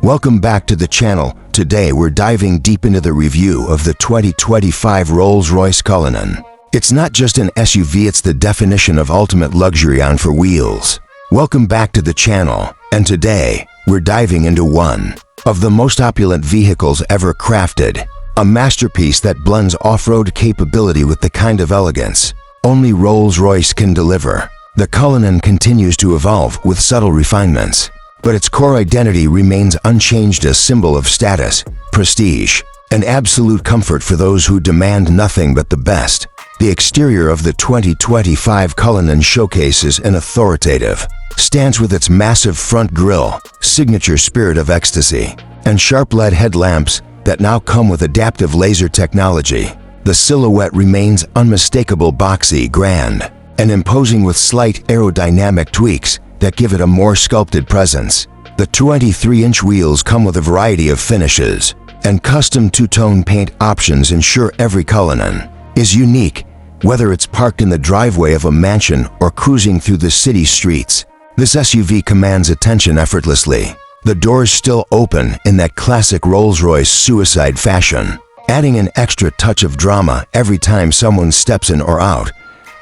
Welcome back to the channel. Today we're diving deep into the review of the 2025 Rolls-Royce Cullinan. It's not just an SUV, it's the definition of ultimate luxury on four wheels. Welcome back to the channel, and today we're diving into one of the most opulent vehicles ever crafted. A masterpiece that blends off-road capability with the kind of elegance only Rolls-Royce can deliver. The Cullinan continues to evolve with subtle refinements, but its core identity remains unchanged, a symbol of status, prestige, and absolute comfort for those who demand nothing but the best. The exterior of the 2025 Cullinan showcases an authoritative stance with its massive front grille, signature spirit of ecstasy, and sharp LED headlamps that now come with adaptive laser technology. The silhouette remains unmistakable, boxy, grand, and imposing, with slight aerodynamic tweaks that give it a more sculpted presence. The 23-inch wheels come with a variety of finishes, and custom two-tone paint options ensure every Cullinan is unique, whether it's parked in the driveway of a mansion or cruising through the city streets. This SUV commands attention effortlessly. The doors still open in that classic Rolls-Royce suicide fashion, adding an extra touch of drama every time someone steps in or out.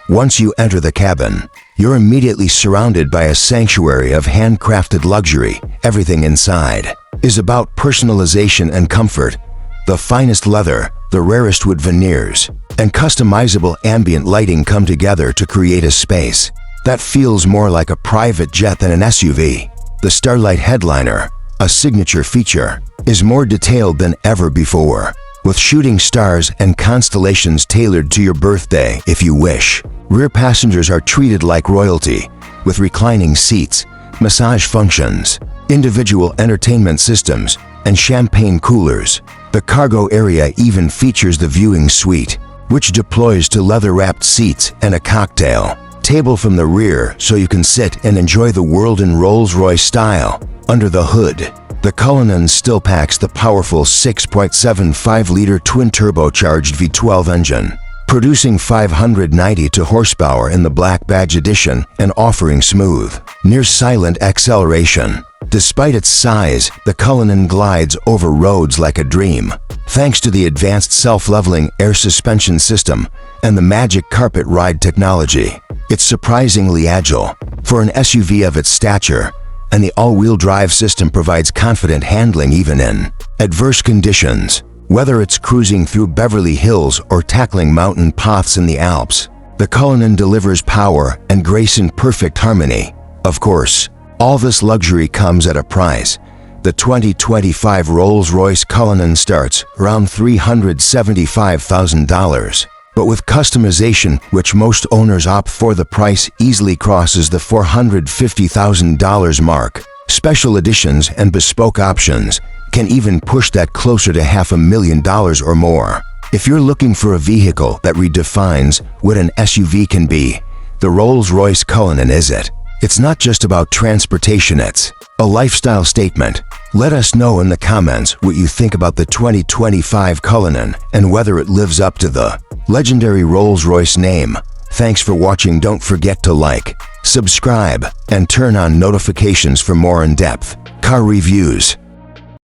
Once you enter the cabin, you're immediately surrounded by a sanctuary of handcrafted luxury. Everything inside is about personalization and comfort. The finest leather, the rarest wood veneers, and customizable ambient lighting come together to create a space that feels more like a private jet than an SUV. The Starlight headliner, a signature feature, is more detailed than ever before, with shooting stars and constellations tailored to your birthday if you wish. Rear passengers are treated like royalty, with reclining seats, massage functions, individual entertainment systems, and champagne coolers. The cargo area even features the viewing suite, which deploys to leather-wrapped seats and a cocktail table from the rear so you can sit and enjoy the world in Rolls-Royce style. Under the hood, the Cullinan still packs the powerful 6.75-liter twin-turbocharged V12 engine, producing 592 horsepower in the Black Badge Edition and offering smooth, near-silent acceleration. Despite its size, the Cullinan glides over roads like a dream, thanks to the advanced self-leveling air suspension system and the magic carpet ride technology. It's surprisingly agile for an SUV of its stature, and the all-wheel drive system provides confident handling even in adverse conditions. Whether it's cruising through Beverly Hills or tackling mountain paths in the Alps, the Cullinan delivers power and grace in perfect harmony. Of course, all this luxury comes at a price. The 2025 Rolls-Royce Cullinan starts around $375,000, but with customization, which most owners opt for, the price easily crosses the $450,000 mark. Special editions and bespoke options can even push that closer to $500,000 or more. If you're looking for a vehicle that redefines what an SUV can be, the Rolls-Royce Cullinan is it. It's not just about transportation, it's a lifestyle statement. Let us know in the comments what you think about the 2025 Cullinan and whether it lives up to the legendary Rolls-Royce name. Thanks for watching. Don't forget to like, subscribe, and turn on notifications for more in-depth car reviews.